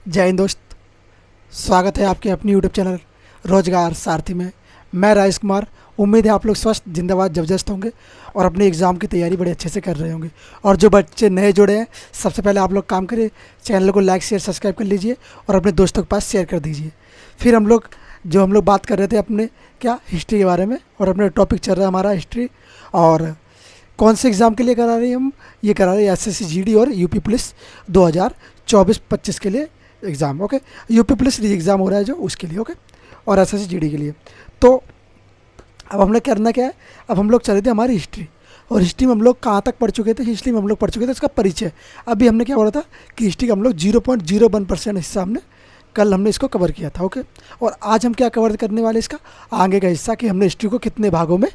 जय हिंद दोस्त। स्वागत है आपके अपनी यूट्यूब चैनल रोजगार सारथी में। मैं राजेश कुमार। उम्मीद है आप लोग स्वस्थ जिंदाबाद जबरदस्त होंगे और अपने एग्ज़ाम की तैयारी बड़े अच्छे से कर रहे होंगे। और जो बच्चे नए जुड़े हैं, सबसे पहले आप लोग काम करिए, चैनल को लाइक शेयर सब्सक्राइब कर लीजिए और अपने दोस्तों के पास शेयर कर दीजिए। फिर हम लोग बात कर रहे थे अपने हिस्ट्री के बारे में, और अपने टॉपिक चल रहा है हमारा हिस्ट्री। और कौन से एग्ज़ाम के लिए करा रहे हैं हम? ये करा रहे हैं एसएससी जीडी और यूपी पुलिस 2024-25 के लिए एग्ज़ाम। ओके, यूपी पुलिस री एग्ज़ाम हो रहा है जो, उसके लिए। ओके, और एसएससी जीडी के लिए। तो अब हमने करना क्या है, अब हम लोग चले थे हमारी हिस्ट्री। और हिस्ट्री में हम लोग कहाँ तक पढ़ चुके थे? हिस्ट्री में हम लोग पढ़ चुके थे इसका परिचय। अभी हमने क्या बोला था कि हिस्ट्री का हम लोग 0.01% हिस्सा हमने इसको कवर किया था। ओके, और आज हम क्या कवर करने वाले इसका आगे का हिस्सा, कि हमने हिस्ट्री को कितने भागों में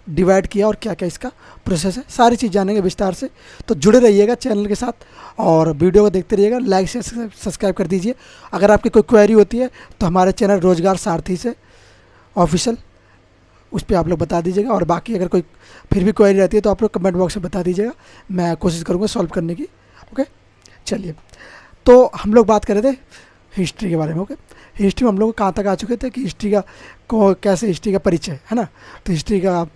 डिवाइड किया और क्या क्या इसका प्रोसेस है, सारी चीज़ जानेंगे विस्तार से। तो जुड़े रहिएगा चैनल के साथ और वीडियो को देखते रहिएगा, लाइक से सब्सक्राइब कर दीजिए। अगर आपकी कोई क्वेरी होती है तो हमारे चैनल रोजगार सारथी से ऑफिशियल, उस पर आप लोग बता दीजिएगा। और बाकी अगर कोई फिर भी क्वेरी रहती है तो आप लोग कमेंट बॉक्स में बता दीजिएगा, मैं कोशिश करूँगा सॉल्व करने की। ओके, चलिए। तो हम लोग बात कर रहे थे हिस्ट्री के बारे में। ओके, हिस्ट्री में हम लोग कहाँ तक आ चुके थे कि हिस्ट्री का कैसे हिस्ट्री का परिचय है ना, तो हिस्ट्री का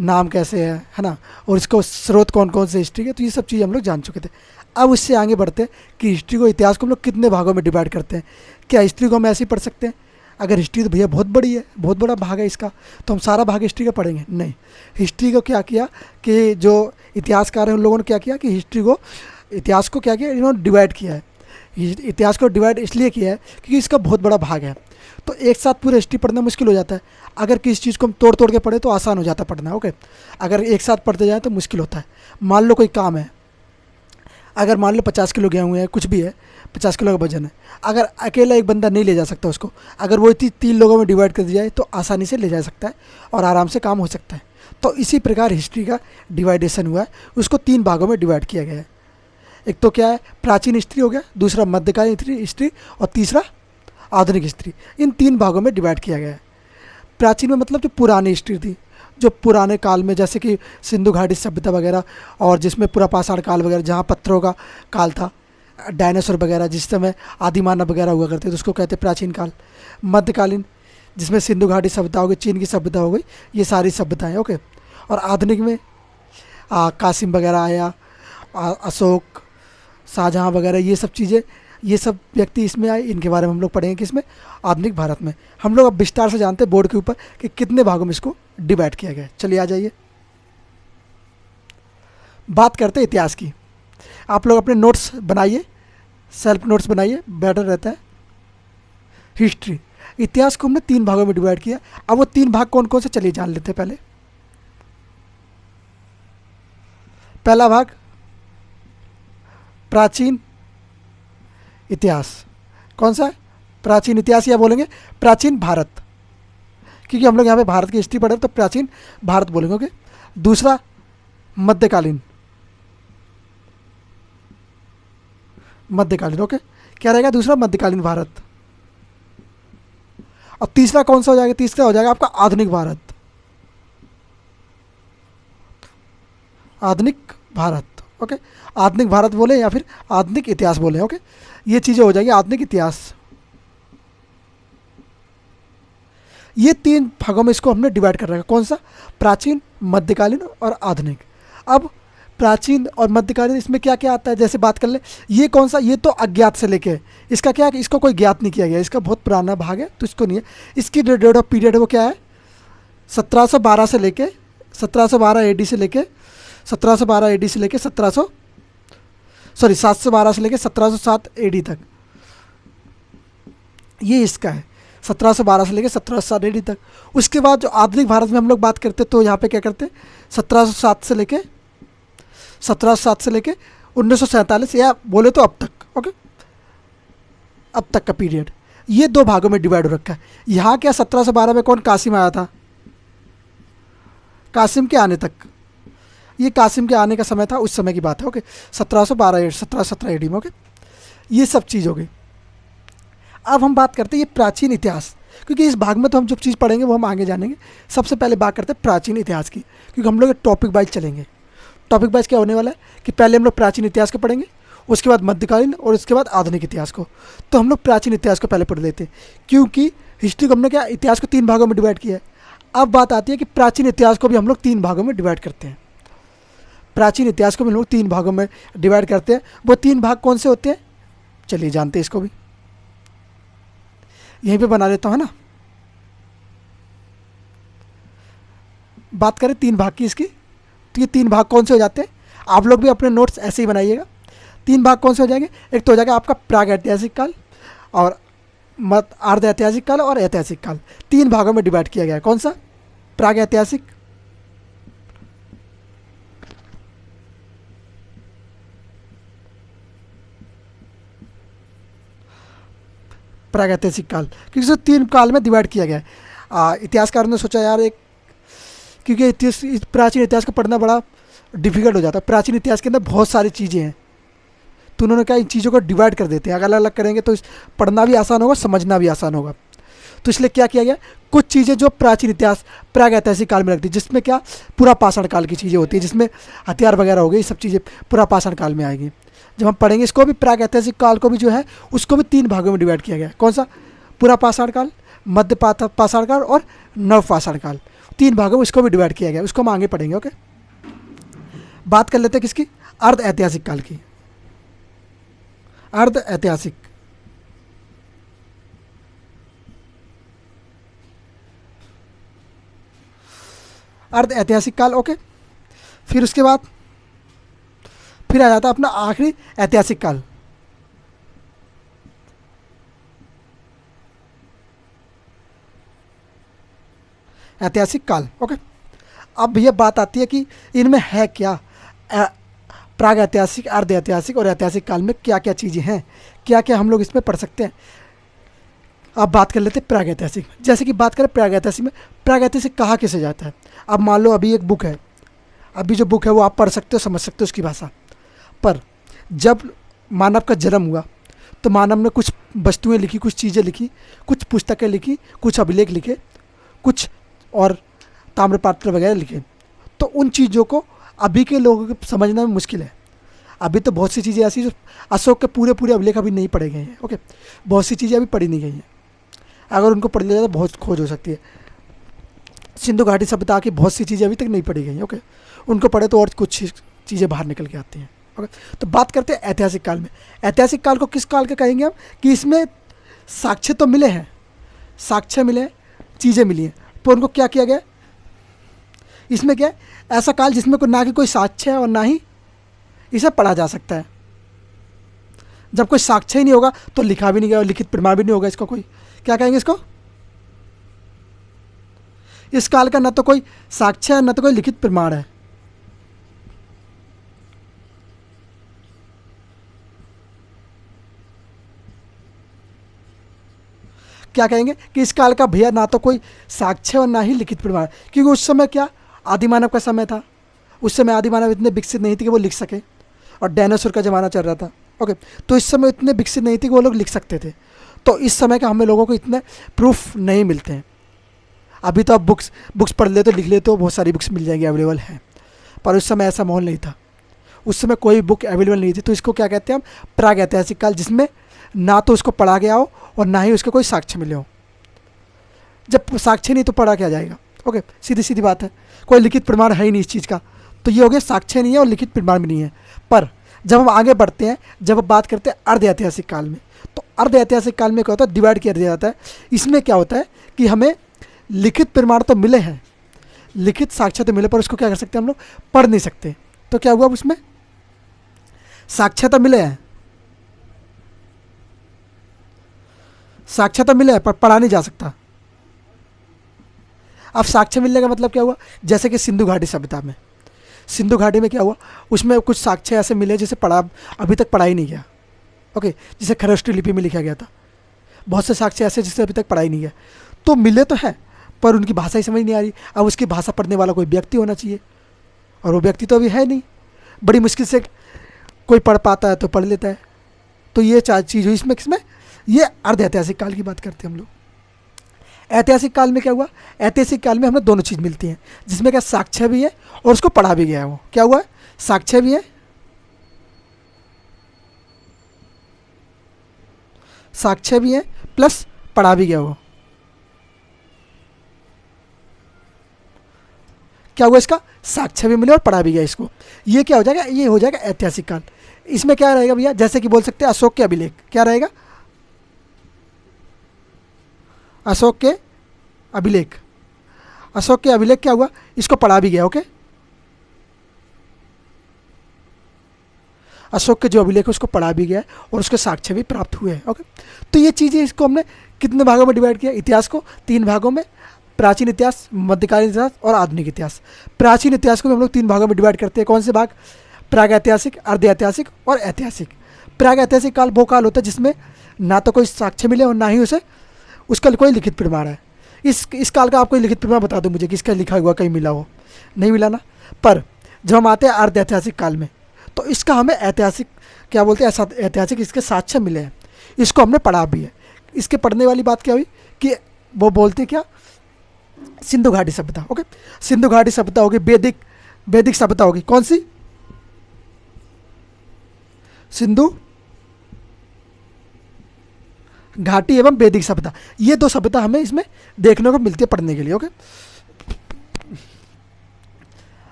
नाम कैसे है ना, और इसको स्रोत कौन कौन से हिस्ट्री के, तो ये सब चीज़ हम लोग जान चुके थे। अब उससे आगे बढ़ते हैं कि हिस्ट्री को, इतिहास को हम लोग कितने भागों में डिवाइड करते हैं। क्या हिस्ट्री को हम ऐसे ही पढ़ सकते हैं? अगर हिस्ट्री तो भैया बहुत बड़ी है, बहुत बड़ा भाग है इसका, तो हम सारा भाग हिस्ट्री का पढ़ेंगे? नहीं। हिस्ट्री को क्या किया कि जो इतिहासकार हैं उन लोगों ने क्या किया कि इतिहास को क्या किया, इन्होंने डिवाइड किया है। इतिहास को डिवाइड इसलिए किया है क्योंकि इसका बहुत बड़ा भाग है, तो एक साथ पूरा हिस्ट्री पढ़ना मुश्किल हो जाता है। अगर किसी चीज़ को हम तोड़ तोड़ के पढ़े तो आसान हो जाता है पढ़ना। ओके, अगर एक साथ पढ़ते जाए तो मुश्किल होता है। मान लो कोई काम है, अगर मान लो 50 किलो गेहूँ है, कुछ भी है, 50 किलो का वजन है, अगर अकेला एक बंदा नहीं ले जा सकता उसको, अगर वो 3 लोगों में डिवाइड कर दिया जाए तो आसानी से ले जा सकता है और आराम से काम हो सकता है। तो इसी प्रकार हिस्ट्री का डिवाइडेशन हुआ है, उसको 3 भागों में डिवाइड किया गया है। एक तो क्या है, प्राचीन हिस्ट्री हो गया, दूसरा मध्यकालीन हिस्ट्री और तीसरा आधुनिक हिस्ट्री। इन 3 भागों में डिवाइड किया गया है। प्राचीन में मतलब जो पुरानी हिस्ट्री थी, जो पुराने काल में, जैसे कि सिंधु घाटी सभ्यता वगैरह, और जिसमें पूरा पाषाण काल वगैरह, जहाँ पत्थरों का काल था, डायनासोर वगैरह, जिस समय आदि मानव वगैरह हुआ करते थे, उसको कहते हैं प्राचीन काल। मध्यकालीन, जिसमें सिंधु घाटी सभ्यता हो गई, चीन की सभ्यता हो गई, ये सारी सभ्यताएँ। ओके, और आधुनिक में कासिम वगैरह आया, अशोक, शाहजहाँ वगैरह, ये सब चीज़ें, ये सब व्यक्ति इसमें आए। इनके बारे में हम लोग पढ़ेंगे किसमें? आधुनिक भारत में। हम लोग अब विस्तार से जानते हैं बोर्ड के ऊपर कि कितने भागों में इसको डिवाइड किया गया है। चलिए आ जाइए, बात करते हैं इतिहास की। आप लोग अपने नोट्स बनाइए, सेल्फ नोट्स बनाइए, बेटर रहता है। हिस्ट्री, इतिहास को हमने 3 भागों में डिवाइड किया। अब वो 3 भाग कौन कौन से, चलिए जान लेते हैं। पहला भाग प्राचीन इतिहास। कौन सा है? प्राचीन इतिहास, या बोलेंगे प्राचीन भारत, क्योंकि हम लोग यहाँ पे भारत की हिस्ट्री पढ़े तो प्राचीन भारत बोलेंगे। ओके, दूसरा मध्यकालीन। ओके, क्या रहेगा दूसरा? मध्यकालीन भारत। और तीसरा कौन सा हो जाएगा? तीसरा हो जाएगा आपका आधुनिक भारत। आधुनिक भारत। ओके, आधुनिक भारत बोले या फिर आधुनिक इतिहास बोले। ओके, ये चीज़ें हो जाएगी आधुनिक इतिहास। ये 3 भागों में इसको हमने डिवाइड कर रखा है। कौन सा? प्राचीन, मध्यकालीन और आधुनिक। अब प्राचीन और मध्यकालीन, इसमें क्या क्या आता है, जैसे बात कर ले, ये कौन सा? ये तो अज्ञात से लेके, इसका क्या है, इसको कोई ज्ञात नहीं किया गया, इसका बहुत पुराना भाग है तो इसको नहीं है। इसकी डेट ऑफ पीरियड है वो क्या है? 1712 से लेके 1712 एडी से लेके 1712 एडी से लेके 712 से लेके 1707 एडी तक, ये इसका है। 1712 से लेके 1707 एडी तक। उसके बाद जो आधुनिक भारत में हम लोग बात करते तो यहाँ पे क्या करते हैं, 1707 से लेके 1947, या बोले तो अब तक। ओके, अब तक का पीरियड, ये 2 भागों में डिवाइड हो रखा है। यहाँ क्या 1712 में कौन? कासिम आया था। कासिम के आने तक, ये कासिम के आने का समय था, उस समय की बात है। ओके, 1717 एडी में। ओके, ये सब चीज़ हो गई। अब हम बात करते हैं ये प्राचीन इतिहास, क्योंकि इस भाग में तो हम जो चीज़ पढ़ेंगे वो हम आगे जानेंगे। सबसे पहले बात करते हैं प्राचीन इतिहास की, क्योंकि हम लोग टॉपिक वाइज चलेंगे। टॉपिक वाइज क्या होने वाला है कि पहले हम लोग प्राचीन इतिहास को पढ़ेंगे, उसके बाद मध्यकालीन और उसके बाद आधुनिक इतिहास को। तो हम लोग प्राचीन इतिहास को पहले पढ़ लेते हैं, क्योंकि हिस्ट्री को हमने क्या इतिहास को 3 भागों में डिवाइड किया है। अब बात आती है कि प्राचीन इतिहास को भी हम लोग 3 भागों में डिवाइड करते हैं। प्राचीन इतिहास को भी हम लोग 3 भागों में डिवाइड करते हैं। वो 3 भाग कौन से होते हैं, चलिए जानते हैं इसको भी। यहीं पे बना लेता हूँ ना, बात करें 3 भाग की इसकी, तो ये 3 भाग कौन से हो जाते हैं, आप लोग भी अपने नोट्स ऐसे ही बनाइएगा। 3 भाग कौन से हो जाएंगे, एक तो हो जाएगा आपका प्राग ऐतिहासिक काल और अर्ध ऐतिहासिक काल और ऐतिहासिक काल। 3 भागों में डिवाइड किया गया है। कौन सा, प्राग ऐतिहासिक, प्रागैतिहासिक काल, क्योंकि इसे 3 काल में डिवाइड किया गया है। इतिहासकारों ने सोचा यार एक, क्योंकि प्राचीन इतिहास को पढ़ना बड़ा डिफिकल्ट हो जाता है, प्राचीन इतिहास के अंदर बहुत सारी चीज़ें हैं, तो उन्होंने कहा इन चीज़ों को डिवाइड कर देते हैं, अलग अलग करेंगे तो पढ़ना भी आसान होगा, समझना भी आसान होगा। तो इसलिए क्या किया गया, कुछ चीज़ें जो प्राचीन इतिहास प्रागैतिहासिक काल में रखती है, जिसमें क्या पूरा पाषाण काल की चीज़ें होती है, जिसमें हथियार वगैरह हो गई, सब चीज़ें पूरा पाषाण काल में आएगी। जब हम पढ़ेंगे इसको भी, प्रागैतिहासिक काल को भी जो है उसको भी 3 भागों में डिवाइड किया गया है। कौन सा, पूरा पाषाण काल, मध्य पाषाण काल और नव पाषाण काल, 3 भागों में इसको भी डिवाइड किया गया है। उसको हम आगे पढ़ेंगे। ओके, बात कर लेते हैं किसकी, अर्ध ऐतिहासिक काल की। अर्ध ऐतिहासिक, अर्ध ऐतिहासिक काल। ओके, फिर उसके बाद फिर आ जाता है अपना आखिरी ऐतिहासिक काल। ऐतिहासिक काल। ओके, अब ये बात आती है कि इनमें है क्या, प्राग ऐतिहासिक, अर्ध ऐतिहासिक और ऐतिहासिक काल में क्या क्या चीज़ें हैं, क्या क्या हम लोग इसमें पढ़ सकते हैं। अब बात कर लेते हैं प्राग ऐतिहासिक। जैसे कि बात करें प्राग ऐतिहासिक में, प्राग ऐतिहासिक कहा किसे जाता है। अब मान लो अभी एक बुक है, अभी जो बुक है वो आप पढ़ सकते हो, समझ सकते हो उसकी भाषा, पर जब मानव का जन्म हुआ तो मानव ने कुछ वस्तुएं लिखी, कुछ चीज़ें लिखी, कुछ पुस्तकें लिखी, कुछ अभिलेख लिखे, कुछ और ताम्रपत्र वगैरह लिखे। तो उन चीज़ों को अभी के लोगों को समझना में मुश्किल है। अभी तो बहुत सी चीज़ें ऐसी जो अशोक के पूरे पूरे अभिलेख अभी नहीं पढ़े गए हैं। ओके, बहुत सी चीज़ें अभी पढ़ी नहीं गई हैं, अगर उनको पढ़ लिया जाए तो बहुत खोज हो सकती है। सिंधु घाटी सभ्यता की बहुत सी चीज़ें अभी तक नहीं पढ़ी गई हैं। ओके, उनको पढ़े तो और कुछ चीज़ें बाहर निकल के आती हैं। ओके, तो बात करते हैं ऐतिहासिक काल में। ऐतिहासिक काल को किस काल के कहेंगे हम, कि इसमें साक्ष्य तो मिले हैं, साक्ष्य मिले हैं, चीज़ें मिली हैं, तो उनको क्या किया गया, इसमें क्या है, ऐसा काल जिसमें ना कि कोई साक्ष्य है और ना ही इसे पढ़ा जा सकता है। जब कोई साक्ष्य ही नहीं होगा तो लिखा भी नहीं गया और लिखित प्रमाण भी नहीं होगा, इसको कोई क्या कहेंगे, इसको, इस काल का न तो कोई साक्ष्य है न तो कोई लिखित प्रमाण है। क्या कहेंगे कि इस काल का भैया ना तो कोई साक्ष्य और ना ही लिखित प्रमाण, क्योंकि उस समय क्या आदिमानव का समय था, उस समय आदिमानव इतने विकसित नहीं थे कि वो लिख सके, और डायनासोर का ज़माना चल रहा था। ओके, तो इस समय इतने विकसित नहीं थे कि वो लोग लिख सकते थे। तो इस समय का हमें लोगों को इतने प्रूफ नहीं मिलते हैं। अभी तो आप बुक्स पढ़ लेते हो, लिख लेते हो, बहुत सारी बुक्स मिल जाएंगी, अवेलेबल हैं, पर उस समय ऐसा माहौल नहीं था, उस समय कोई बुक अवेलेबल नहीं थी। तो इसको क्या कहते हैं हम, प्राग ऐतिहासिक काल, जिसमें ना तो उसको पढ़ा गया हो और ना ही उसके कोई साक्ष्य मिले हो। जब साक्ष्य नहीं तो पढ़ा क्या जाएगा। ओके, सीधी सीधी बात है, कोई लिखित प्रमाण है ही नहीं इस चीज़ का, तो ये हो गया साक्ष्य नहीं है और लिखित प्रमाण भी नहीं है। पर जब हम आगे बढ़ते हैं, जब हम बात करते हैं अर्ध ऐतिहासिक काल में, तो अर्ध ऐतिहासिक काल में क्या होता है, डिवाइड किया जाता है। इसमें क्या होता है कि हमें लिखित प्रमाण तो मिले हैं, लिखित साक्ष्य तो मिले, पर उसको क्या कर सकते हैं हम लोग, पढ़ नहीं सकते। तो क्या हुआ, उसमें साक्ष्य तो मिले हैं, साक्ष्य तो मिले हैं, पर पढ़ा नहीं जा सकता। अब साक्ष्य मिलने का मतलब क्या हुआ, जैसे कि सिंधु घाटी सभ्यता में, सिंधु घाटी में क्या हुआ, उसमें कुछ साक्ष्य ऐसे मिले जिसे अभी तक पढ़ा ही नहीं गया। ओके, जिसे खरष्टी लिपि में लिखा गया था, बहुत से साक्ष्य ऐसे जिसे अभी तक पढ़ा ही नहीं गया। तो मिले तो हैं, पर उनकी भाषा ही समझ नहीं आ रही। अब उसकी भाषा पढ़ने वाला कोई व्यक्ति होना चाहिए, और वो व्यक्ति तो अभी है नहीं, बड़ी मुश्किल से कोई पढ़ पाता है तो पढ़ लेता है। तो ये चार चीज़ हुई इसमें, किसमें, ये अर्ध ऐतिहासिक काल की बात करते हैं हम लोग। ऐतिहासिक काल में क्या हुआ, ऐतिहासिक काल में हमें दोनों चीज़ मिलती हैं, जिसमें क्या साक्ष्य भी है और उसको पढ़ा भी गया है। वो क्या हुआ, साक्ष्य भी है साक्ष्य भी है प्लस पढ़ा भी गया वो। क्या हुआ, इसका साक्ष्य भी मिले और पढ़ा भी गया इसको। ये क्या हो जाएगा, ये हो जाएगा ऐतिहासिक काल। इसमें क्या रहेगा भैया, जैसे कि बोल सकते हैं अशोक के अभिलेख, क्या रहेगा, अशोक के अभिलेख। अशोक के अभिलेख क्या हुआ, इसको पढ़ा भी गया। ओके, अशोक के जो अभिलेख है उसको पढ़ा भी गया है और उसके साक्ष्य भी प्राप्त हुए हैं। ओके, तो ये चीज़ें, इसको हमने कितने भागों में डिवाइड किया, इतिहास को 3 भागों में, प्राचीन इतिहास, मध्यकालीन इतिहास और आधुनिक इतिहास। प्राचीन इतिहास को भी हम लोग 3 भागों में डिवाइड करते हैं। कौन से भाग, प्राग ऐतिहासिक, अर्ध ऐतिहासिक और ऐतिहासिक। प्राग ऐतिहासिक काल वो काल होता है जिसमें ना तो कोई साक्ष्य मिले और ना ही उसे उसका कोई लिखित प्रमाण है। इस काल का आपको लिखित प्रमाण बता दो मुझे कि इसका लिखा हुआ कहीं मिला हो, नहीं मिला ना। पर जब हम आते हैं अर्ध ऐतिहासिक काल में, तो इसका हमें ऐतिहासिक, क्या बोलते हैं, ऐतिहासिक इसके साक्ष्य मिले हैं, इसको हमने पढ़ा भी है। इसके पढ़ने वाली बात क्या हुई कि वो बोलते क्या, सिंधु घाटी सभ्यता। ओके, सिंधु घाटी सभ्यता होगी, वैदिक सभ्यता होगी। कौन सी, सिंधु घाटी एवं वैदिक सभ्यता। ये 2 सभ्यता हमें इसमें देखने को मिलती है पढ़ने के लिए। ओके,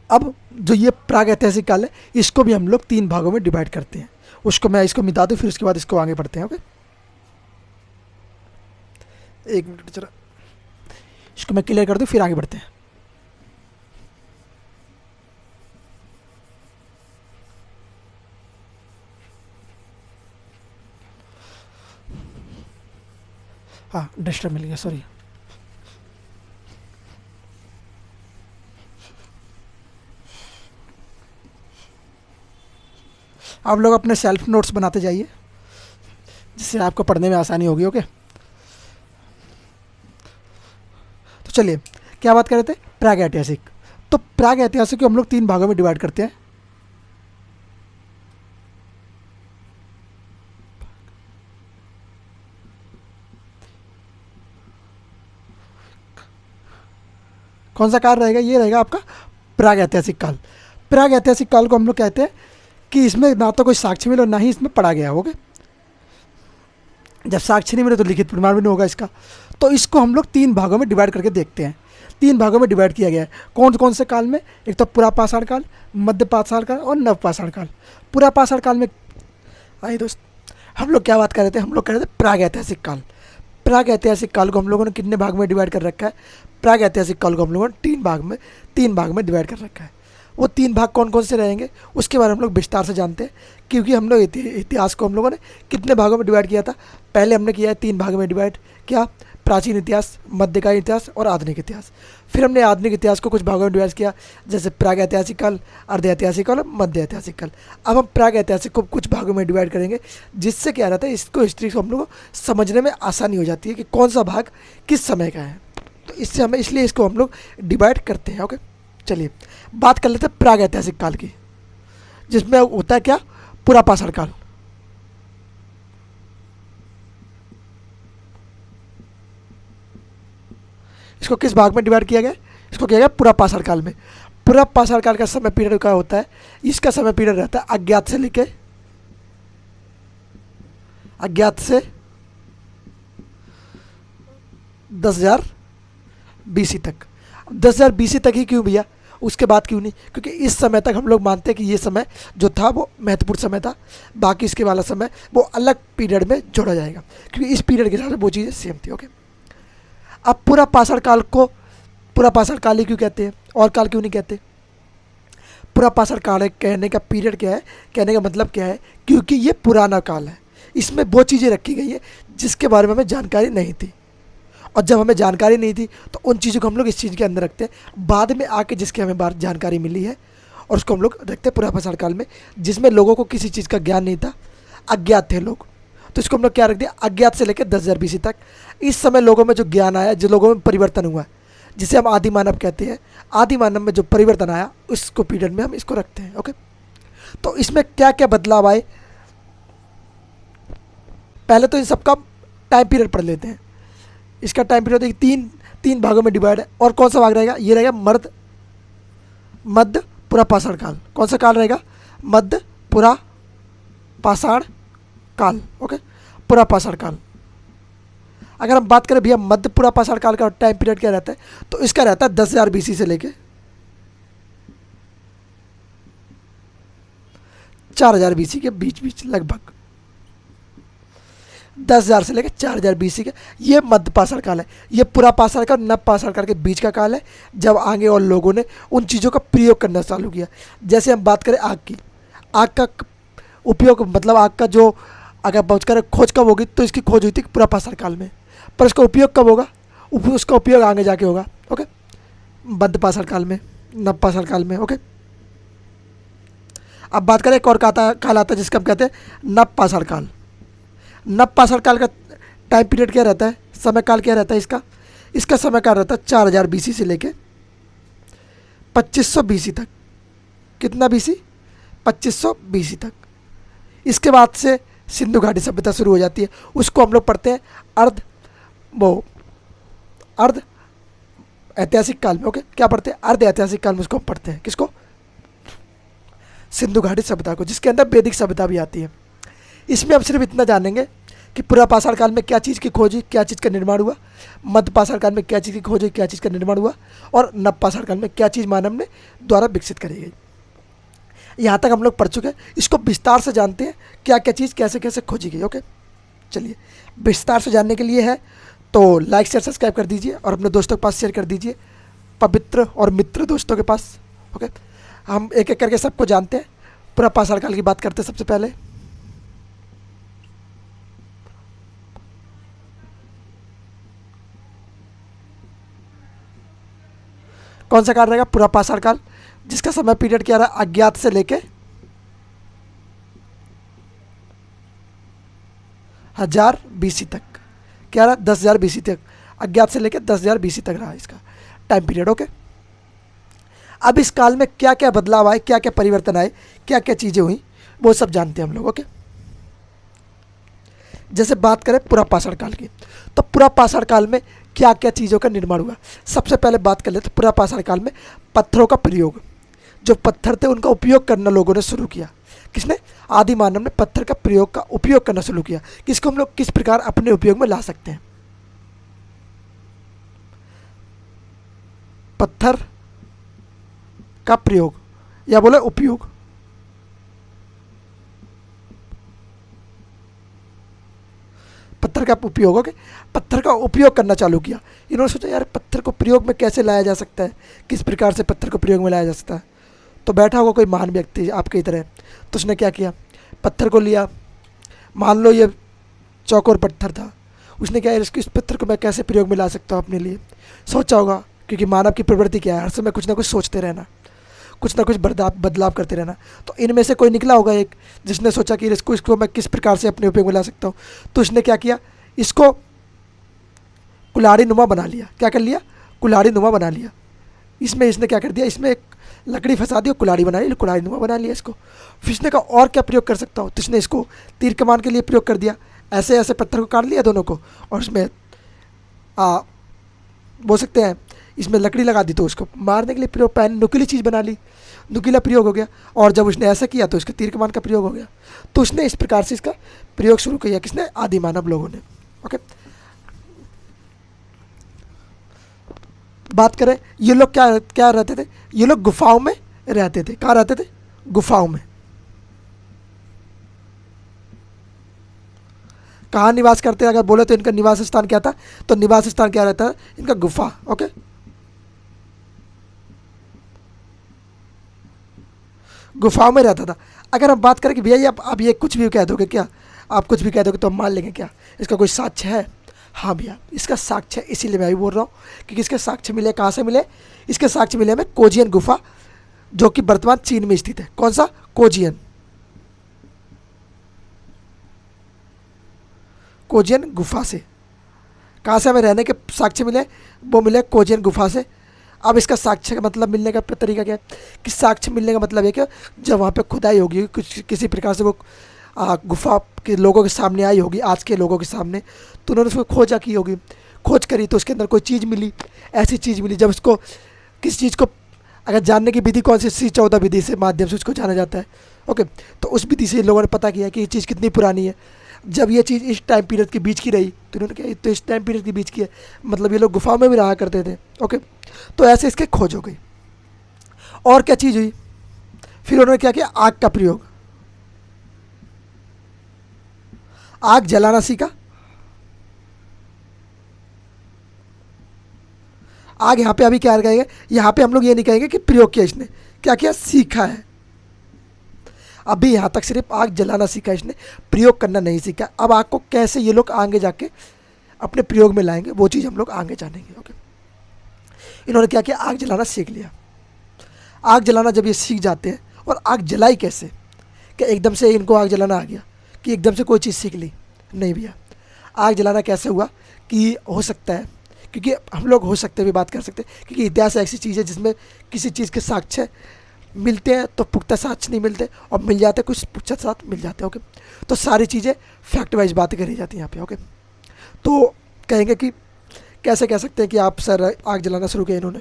अब जो ये प्राग ऐतिहासिक काल है, इसको भी हम लोग 3 भागों में डिवाइड करते हैं। उसको मैं इसको मिटा दूं, फिर उसके बाद इसको आगे बढ़ते हैं। ओके, 1 मिनट जरा, इसको मैं क्लियर कर दूं, फिर आगे बढ़ते हैं। हाँ, डिस्टर्ब मिल गया, सॉरी। आप लोग अपने सेल्फ नोट्स बनाते जाइए, जिससे आपको पढ़ने में आसानी होगी। ओके, तो चलिए, क्या बात कर रहे थे, प्राग ऐतिहासिक। तो प्राग ऐतिहासिक को हम लोग 3 भागों में डिवाइड करते हैं। कौन सा काल रहेगा, ये रहेगा आपका प्राग ऐतिहासिक काल। प्राग ऐतिहासिक काल को हम लोग कहते हैं कि इसमें ना तो कोई साक्ष्य मिले और ना ही इसमें पढ़ा गया होगा। जब साक्ष्य नहीं मिले तो लिखित प्रमाण भी नहीं होगा इसका। तो इसको हम लोग 3 भागों में डिवाइड करके देखते हैं। 3 भागों में डिवाइड किया गया है। कौन कौन से काल में, एक तो पुरापाषाण काल, मध्य पाषाण काल और नवपाषाण काल। पुरापाषाण काल में, आइए दोस्त, हम लोग क्या बात कर रहे थे, हम लोग कह रहे थे प्राग ऐतिहासिक काल। प्राग ऐतिहासिक काल को हम लोगों ने कितने भाग में डिवाइड कर रखा है, प्राग ऐतिहासिक काल को हम लोगों ने 3 भाग में डिवाइड कर रखा है। वो 3 भाग कौन कौन से रहेंगे उसके बारे में हम लोग विस्तार से जानते हैं, क्योंकि हम लोग इतिहास को हम लोगों ने कितने भागों में डिवाइड किया था। पहले हमने किया है 3 भागों में डिवाइड, क्या, प्राचीन इतिहास, मध्यकालीन इतिहास और आधुनिक इतिहास। फिर हमने आधुनिक इतिहास को कुछ भागों में डिवाइड किया, जैसे प्राग ऐतिहासिक काल, अर्ध ऐतिहासिक काल और मध्य ऐतिहासिक काल। अब हम प्राग ऐतिहासिक को कुछ भागों में डिवाइड करेंगे, जिससे क्या रहता है, इसको हिस्ट्री को हम लोग को समझने में आसानी हो जाती है कि कौन सा भाग किस समय का है। तो इससे हमें, इसलिए इसको हम लोग डिवाइड करते हैं। ओके, चलिए बात कर लेते हैं प्राग ऐतिहासिक काल की, जिसमें होता है क्या, पुरापाषाण काल। इसको किस भाग में डिवाइड किया गया, इसको किया गया पुरापाषाण काल में। पुरापाषाण काल का समय पीरियड क्या होता है, इसका समय पीरियड रहता है अज्ञात से लेके, अज्ञात से 10,000 BC तक। 10,000 BC तक ही क्यों भैया, उसके बाद क्यों नहीं, क्योंकि इस समय तक हम लोग मानते हैं कि ये समय जो था वो महत्वपूर्ण समय था। बाकी इसके वाला समय वो अलग पीरियड में जोड़ा जाएगा, क्योंकि इस पीरियड के हिसाब से वो चीज़ें सेम थी। ओके, अब पुरापाषाण काल को पुरापाषाण काल ही क्यों कहते हैं, और काल क्यों नहीं कहते। पुरापाषाण काल कहने का पीरियड क्या है, कहने का मतलब क्या है, क्योंकि ये पुराना काल है, इसमें वो चीज़ें रखी गई है जिसके बारे में हमें जानकारी नहीं थी। और जब हमें जानकारी नहीं थी तो उन चीज़ों को हम लोग इस चीज़ के अंदर रखते हैं, बाद में आके जिसकी हमें बार जानकारी मिली है और उसको हम लोग रखते हैं पुरापाषाण काल में, जिसमें लोगों को किसी चीज़ का ज्ञान नहीं था, अज्ञात थे लोग। तो इसको हम लोग क्या रख दिया, अज्ञात से लेकर 10,000 BC तक। इस समय लोगों में जो ज्ञान आया, जो लोगों में परिवर्तन हुआ, जिसे हम आदि मानव कहते हैं, आदि मानव में जो परिवर्तन आया उसको पीरियड में हम इसको रखते हैं। ओके, तो इसमें क्या क्या बदलाव आए, पहले तो इन सबका टाइम पीरियड पढ़ लेते हैं। इसका टाइम पीरियड तीन भागों में डिवाइड है। और कौन सा भाग रहेगा, ये रहेगा मध्य पुरापाषाण काल। कौन सा काल रहेगा, मध्य पुरापाषाण काल। ओके, पूरा पाषाण काल। अगर हम बात करें भैया मध्य पूरा पाषाण काल का टाइम पीरियड क्या रहता है, तो इसका रहता है 10,000 बीसी से लेके 4,000 बीसी के बीच बीच, लगभग 10,000 से लेकर 4,000 बीसी के, ये मध्य पाषाण काल है। ये पूरा पाषाण काल नव पाषाण काल के बीच का काल है, जब आगे और लोगों ने उन चीज़ों का प्रयोग करना चालू किया। जैसे हम बात करें आग की, आग का उपयोग मतलब आग का जो अगर बात करें खोज कब होगी, तो इसकी खोज हुई थी पूरा पाषाण काल में, पर उसका उपयोग कब होगा, उसका उपयोग आगे जाके होगा। ओके, मध्य पाषाण काल में, नव पाषाण काल में। ओके, अब बात करें एक और काल आता है जिसका हम कहते हैं नव पाषाण काल। नव पाषाण काल का टाइम पीरियड क्या रहता है, समय काल क्या रहता है इसका, इसका समय काल रहता है 4,000 बीसी से लेके 2500 बीसी तक। कितना बीसी, 2500 बीसी तक। इसके बाद से सिंधु घाटी सभ्यता शुरू हो जाती है, उसको हम लोग पढ़ते हैं अर्ध ऐतिहासिक काल में। ओके, क्या पढ़ते हैं, अर्ध ऐतिहासिक काल में उसको हम पढ़ते हैं। किसको, सिंधु घाटी सभ्यता को, जिसके अंदर वैदिक सभ्यता भी आती है। इसमें हम सिर्फ इतना जानेंगे कि पूरा पाषाण काल में क्या चीज़ की खोज हुई, क्या चीज़ का निर्माण हुआ, मध्य पाषाण काल में क्या चीज़ की खोज हुई, क्या चीज़ का निर्माण हुआ, और नव पाषाण काल में क्या चीज़ मानव ने द्वारा विकसित करी गई। यहाँ तक हम लोग पढ़ चुके हैं, इसको विस्तार से जानते हैं क्या क्या चीज़ कैसे कैसे खोजी गई। ओके, चलिए विस्तार से जानने के लिए है तो लाइक शेयर सब्सक्राइब कर दीजिए और अपने दोस्तों के पास शेयर कर दीजिए, पवित्र और मित्र दोस्तों के पास। ओके, हम एक एक करके सबको जानते हैं। पूरा पाषाण काल की बात करते हैं। सबसे पहले कौन सा काल रहेगा, पूरा पाषाण काल, जिसका समय पीरियड क्या रहा, अज्ञात से लेके 1000 बीसी तक। क्या रहा, 10,000 बीसी तक, अज्ञात से लेके 10,000 बीसी तक रहा इसका टाइम पीरियड। ओके, अब इस काल में क्या क्या बदलाव आए, क्या क्या परिवर्तन आए, क्या क्या चीज़ें हुई, वो सब जानते हैं हम लोग। ओके, जैसे बात करें पूरा पाषाण काल की, तो पूरा पाषाण काल में क्या क्या चीज़ों का निर्माण हुआ। सबसे पहले बात कर लेते पूरा पाषाण काल में पत्थरों का प्रयोग, जो पत्थर थे उनका उपयोग करना लोगों ने शुरू किया। किसने, आदि मानव ने पत्थर का उपयोग करना शुरू किया। किसको हम लोग किस प्रकार अपने उपयोग में ला सकते हैं, पत्थर का प्रयोग या बोले उपयोग। पत्थर का उपयोग, ओके, पत्थर का उपयोग करना चालू किया। इन्होंने सोचा यार पत्थर को प्रयोग में कैसे लाया जा सकता है, किस प्रकार से पत्थर को प्रयोग में लाया जा सकता है। तो बैठा होगा कोई महान व्यक्ति आपकी तरह, तो उसने क्या किया, पत्थर को लिया, मान लो ये चौकोर पत्थर था, उसने क्या इस पत्थर को मैं कैसे प्रयोग में ला सकता हूँ अपने लिए, सोचा होगा। क्योंकि मानव की प्रवृत्ति क्या है, हर समय कुछ ना कुछ सोचते रहना, कुछ ना कुछ बदलाव करते रहना। तो इनमें से कोई निकला होगा एक जिसने सोचा कि इसको मैं किस प्रकार से अपने उपयोग में ला सकता हूँ। तो उसने क्या किया, इसको कुल्हाड़ी नुमा बना लिया। क्या कर लिया, कुल्हाड़ी नुमा बना लिया। इसमें इसने क्या कर दिया, इसमें एक लकड़ी फंसा दी और कुल्हाड़ी बना ली, कुल्हाड़ी नुमा बना लिया इसको। फिर इसने कहा और क्या प्रयोग कर सकता हूँ, तो इसने इसको तीर कमान के लिए प्रयोग कर दिया। ऐसे ऐसे पत्थर को काट लिया दोनों को, और उसमें बोल सकते हैं इसमें लकड़ी लगा दी, तो उसको मारने के लिए प्रयोग, पैन नुकीली चीज़ बना ली, नुकीला प्रयोग हो गया। और जब उसने ऐसा किया तो इसके तीर कमान का प्रयोग हो गया। तो उसने इस प्रकार से इसका प्रयोग शुरू किया, किसने, आदि मानव लोगों ने। ओके, बात करें ये लोग क्या क्या रहते थे, ये लोग गुफाओं में रहते थे। कहाँ रहते थे, गुफाओं में। कहाँ निवास करते हैं अगर बोले तो इनका निवास स्थान क्या था, तो निवास स्थान क्या रहता है इनका, गुफा। ओके, गुफाओं में रहता था। अगर हम बात करें कि भैया आप ये कुछ भी कह दोगे क्या, आप कुछ भी कह दोगे तो हम मान लेंगे क्या, इसका कोई साक्ष्य है। हाँ भैया, इसका साक्ष्य है, इसीलिए मैं भी बोल रहा हूँ कि इसके साक्ष्य मिले, कहाँ से मिले, इसके साक्ष्य मिले हमें कोजियन गुफा, जो कि वर्तमान चीन में स्थित है। कौन सा, कोजियन, कोजियन गुफा से। कहाँ से हमें रहने के साक्ष्य मिले, वो मिले कोजियन गुफा से। अब इसका साक्ष्य का मतलब मिलने का तरीका क्या है, कि साक्ष्य मिलने का मतलब है कि जब वहाँ पे खुदाई होगी, कुछ किसी प्रकार से वो गुफा के लोगों के सामने आई होगी, आज के लोगों के सामने, तो उन्होंने उसको खोजा की होगी, खोज करी तो उसके अंदर कोई चीज़ मिली, ऐसी चीज़ मिली। जब उसको किस चीज़ को अगर जानने की विधि कौन सी, C14 विधि से माध्यम से उसको जाना जाता है। ओके, तो उस विधि से लोगों ने पता किया कि ये चीज़ कितनी पुरानी है। जब ये चीज़ इस टाइम पीरियड के बीच की रही तो इन्होंने क्या, तो इस टाइम पीरियड के बीच की है, मतलब ये लोग गुफाओं में भी रहा करते थे। ओके, तो ऐसे इसके खोज हो गई। और क्या चीज़ हुई, फिर उन्होंने क्या किया, आग का प्रयोग, आग जलाना सीखा। आग यहाँ पे अभी क्या कहेंगे, यहाँ पे हम लोग ये नहीं कहेंगे कि प्रयोग किया इसने, क्या किया, सीखा है। अभी यहाँ तक सिर्फ आग जलाना सीखा इसने, प्रयोग करना नहीं सीखा। अब आग को कैसे ये लोग आगे जाके अपने प्रयोग में लाएंगे वो चीज़ हम लोग आगे जानेंगे। ओके, इन्होंने क्या किया, आग जलाना सीख लिया। आग जलाना जब ये सीख जाते हैं, और आग जलाई कैसे, क्या एकदम से इनको आग जलाना आ गया कि एकदम से कोई चीज़ सीख ली, नहीं भैया। आग जलाना कैसे हुआ कि हो सकता है, क्योंकि हम लोग हो सकते भी बात कर सकते हैं, क्योंकि इतिहास ऐसी चीज़ है जिसमें किसी चीज़ के साक्ष्य मिलते हैं तो पुख्ता साक्ष्य नहीं मिलते, और मिल जाते कुछ पुख्ता साक्ष्य मिल जाते हैं। ओके, तो सारी चीज़ें फैक्ट वाइज बातें करी जाती हैं यहाँ पे। ओके, तो कहेंगे कि कैसे कह सकते हैं कि आप सर आग जलाना शुरू किया इन्होंने,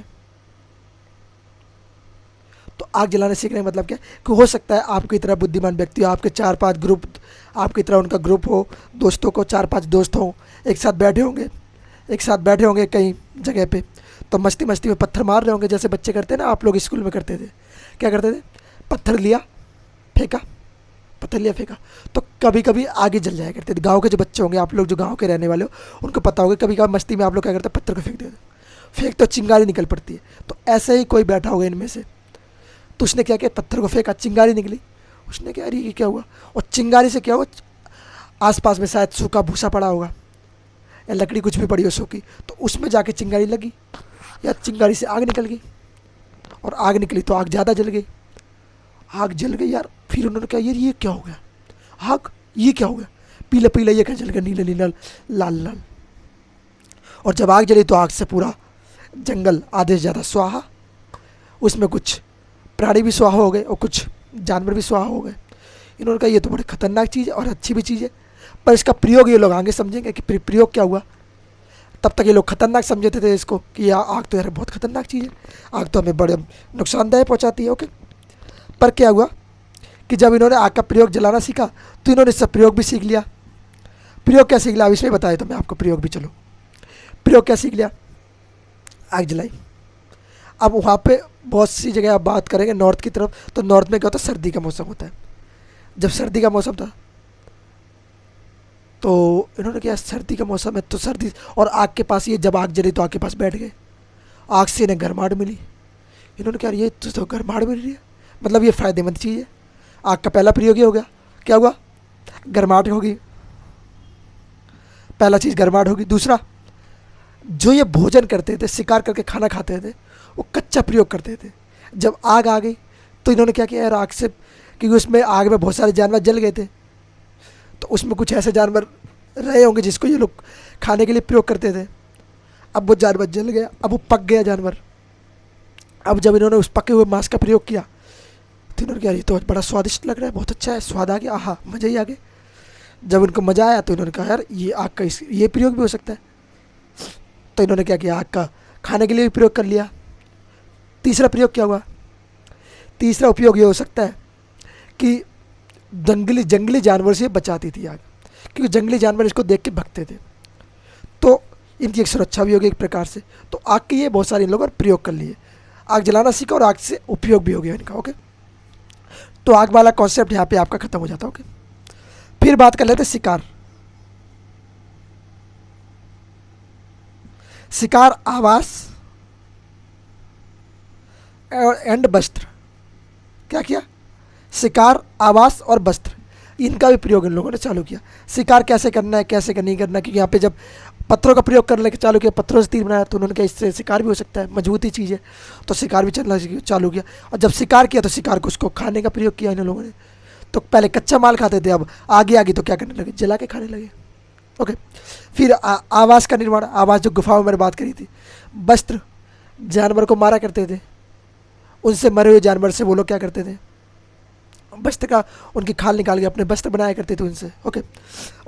तो आग जलाने सीखने का मतलब क्या है कि हो सकता है आपकी तरह बुद्धिमान व्यक्ति हो, आपके 4-5 ग्रुप, आपकी तरह उनका ग्रुप हो, दोस्तों को 4-5 दोस्त हों, एक साथ बैठे होंगे कहीं जगह पे, तो मस्ती मस्ती में पत्थर मार रहे होंगे, जैसे बच्चे करते हैं ना, आप लोग स्कूल में करते थे, क्या करते थे, पत्थर लिया फेंका, पत्थर लिया फेंका, तो कभी कभी आगे जल जाया करते थे। गाँव के जो बच्चे होंगे, आप लोग जो गाँव के रहने वाले हो, उनको पता होगा कभी कभी मस्ती में आप लोग क्या करते हैं, पत्थर को फेंक देते, फेंक तो चिंगारी निकल पड़ती है। तो ऐसे ही कोई बैठा होगा इनमें से, तो उसने क्या किया, पत्थर को फेंका, चिंगारी निकली, उसने क्या, अरे ये क्या हुआ, और चिंगारी से क्या हुआ, आसपास में शायद सूखा भूसा पड़ा होगा या लकड़ी कुछ भी पड़ी हो सूखी, तो उसमें जाके चिंगारी लगी, या चिंगारी से आग निकल गई, और आग निकली तो आग ज़्यादा जल गई, आग जल गई यार। फिर उन्होंने कहा यार ये क्या हो गया, आग ये क्या हो गया, पीला पीला ये क्या जल गया, नीला नीला लाल लाल। और जब आग जली तो आग से पूरा जंगल आधे से ज़्यादा स्वाहा, उसमें कुछ प्राणी भी स्वाहा हो गए और कुछ जानवर भी स्वाहा हो गए। इन्होंने कहा ये तो बड़ी खतरनाक चीज़ है और अच्छी भी चीज़ है, पर इसका प्रयोग ये लोग आगे समझेंगे कि प्रयोग क्या हुआ। तब तक ये लोग खतरनाक समझते थे इसको कि आग तो यार बहुत खतरनाक चीज़ है, आग तो हमें बड़े नुकसानदायक पहुंचाती है। ओके, पर क्या हुआ कि जब इन्होंने आग का प्रयोग जलाना सीखा तो इन्होंने इससे प्रयोग भी सीख लिया। प्रयोग क्या सीख लिया, अब इसमें बताया तो मैं आपको प्रयोग भी, चलो प्रयोग क्या सीख लिया, आग जलाई। अब वहाँ पे बहुत सी जगह आप बात करेंगे नॉर्थ की तरफ, तो नॉर्थ में क्या होता है, सर्दी का मौसम होता है। जब सर्दी का मौसम था तो इन्होंने क्या, सर्दी का मौसम है तो सर्दी, और आग के पास, ये जब आग जली तो आग के पास बैठ गए, आग से इन्हें गर्माहट मिली। इन्होंने क्या, ये तो गर्माहट मिल रही है, मतलब ये फ़ायदेमंद चीज़ है। आग का पहला प्रयोग ये हो गया, क्या हुआ, गर्माहट होगी, पहला चीज़ गर्माहट होगी। दूसरा, जो ये भोजन करते थे, शिकार करके खाना खाते थे, वो कच्चा प्रयोग करते थे। जब आग आ गई तो इन्होंने क्या किया यार, आग से, क्योंकि उसमें आग में बहुत सारे जानवर जल गए थे, तो उसमें कुछ ऐसे जानवर रहे होंगे जिसको ये लोग खाने के लिए प्रयोग करते थे। अब वो जानवर जल गया, अब वो पक गया जानवर। अब जब इन्होंने उस पके हुए मांस का प्रयोग किया तो इन्होंने कहा ये तो बड़ा स्वादिष्ट लग रहा है, बहुत अच्छा है, स्वाद आ गया, आहा मज़ा ही आ गया। जब इनको मज़ा आया तो इन्होंने कहा यार ये आग का ये प्रयोग भी हो सकता है, तो इन्होंने क्या किया, आग का खाने के लिए भी प्रयोग कर लिया। तीसरा प्रयोग क्या हुआ, तीसरा उपयोग ये हो सकता है कि जंगली जानवर से बचाती थी आग, क्योंकि जंगली जानवर इसको देख के भगते थे, तो इनकी एक सुरक्षा भी होगी एक प्रकार से। तो आग के ये बहुत सारे इन लोगों ने प्रयोग कर लिए, आग जलाना सीखा और आग से उपयोग भी हो गया इनका। ओके, तो आग वाला कॉन्सेप्ट यहाँ पे आपका खत्म हो जाता है। ओके, फिर बात कर लेते हैं शिकार। शिकार, आवास एंड वस्त्र। क्या किया, शिकार, आवास और वस्त्र, इनका भी प्रयोग इन लोगों ने चालू किया। शिकार कैसे करना है, कैसे नहीं करना, क्योंकि यहाँ पे जब पत्थरों का प्रयोग करने के चालू किया, पत्थरों से तीर बनाया, तो उन्होंने कहा इससे शिकार भी हो सकता है, मजबूती चीज़ है, तो शिकार भी चलना चालू किया। और जब शिकार किया तो शिकार को उसको खाने का प्रयोग किया इन लोगों ने। तो पहले कच्चा माल खाते थे, अब आगे आगे तो क्या करने लगे, जला के खाने लगे। ओके, फिर आवास का निर्माण, आवास जो गुफाओं में मैंने बात करी थी। वस्त्र, जानवर को मारा करते थे, उनसे मरे हुए जानवर से वो लोग क्या करते थे, वस्त्र का, उनकी खाल निकाल के अपने वस्त्र बनाया करते थे उनसे। ओके,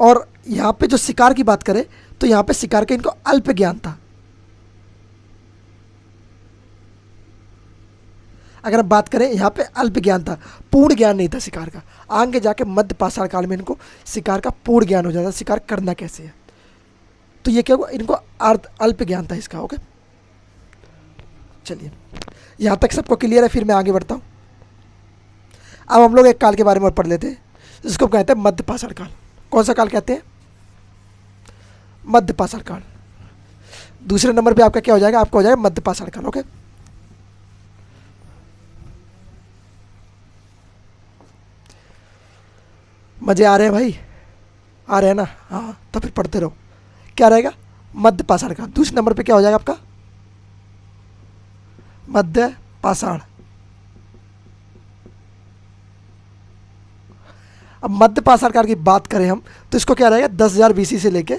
और यहाँ पे जो शिकार की बात करें तो यहाँ पे शिकार का इनको अल्प ज्ञान था। अगर हम बात करें यहाँ पे अल्प ज्ञान था, पूर्ण ज्ञान नहीं था शिकार का। आगे जाके मध्य पाषाण काल में इनको शिकार का पूर्ण ज्ञान हो जाता, शिकार करना कैसे है। तो ये क्या हुआ, इनको अल्प ज्ञान था इसका। ओके, चलिए यहाँ तक सबको क्लियर है, फिर मैं आगे बढ़ता हूँ। अब हम लोग एक काल के बारे में और पढ़ लेते हैं, जिसको कहते हैं मध्य पाषाण काल। कौन सा काल कहते हैं, मध्य पाषाण काल। दूसरे नंबर पे आपका क्या हो जाएगा, आपका हो जाएगा मध्य पाषाण काल। ओके, मजे आ रहे हैं भाई, आ रहे हैं ना, हाँ तो फिर पढ़ते रहो। क्या रहेगा, मध्य पाषाण काल। दूसरे नंबर पे क्या हो जाएगा आपका, मध्य पाषाण। अब मध्य पाषाण काल की बात करें हम तो इसको क्या रहेगा, 10,000 BC से लेके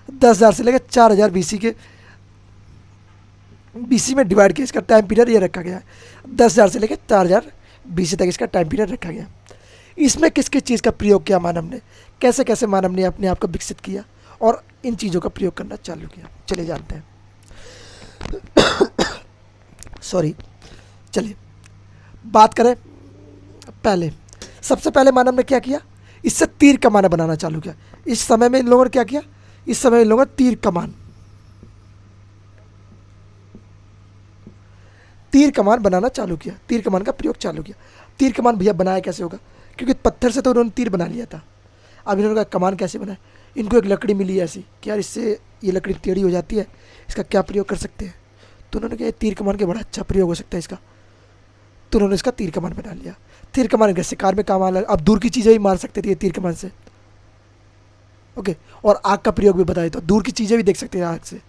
10,000 से लेकर 4,000 BC के BC में डिवाइड किया, इसका टाइम पीरियड ये रखा गया है। 10,000 से लेकर 4,000 BC तक इसका टाइम पीरियड रखा गया। इसमें किस किस चीज़ का प्रयोग किया मानव ने, कैसे कैसे मानव ने अपने आप को विकसित किया और इन चीज़ों का प्रयोग करना चालू किया, चले जानते हैं। सॉरी, चलिए बात करें पहले। सबसे पहले मानव ने क्या किया, इससे तीर कमान बनाना चालू किया। इस समय में इन लोगों ने क्या किया, इस समय इन लोगों ने तीर कमान बनाना चालू किया, तीर कमान का प्रयोग चालू किया। तीर कमान भैया बनाया कैसे होगा, क्योंकि पत्थर से तो उन्होंने तीर बना लिया था। अब इन्होंने कहा कमान कैसे बनाए, इनको एक लकड़ी मिली ऐसी कि यार इससे ये लकड़ी टेढ़ी हो जाती है, इसका क्या प्रयोग कर सकते हैं। तो उन्होंने कहा तीर कमान के बड़ा अच्छा प्रयोग हो सकता है इसका, तो उन्होंने इसका तीर कमान बना लिया। तीर कमान इनके शिकार में काम आने लगा। अब दूर की चीज़ें भी मार सकते थे ये तीर कमान से। ओके, और आग का प्रयोग भी बताया, तो दूर की चीज़ें भी देख सकते हैं आग से।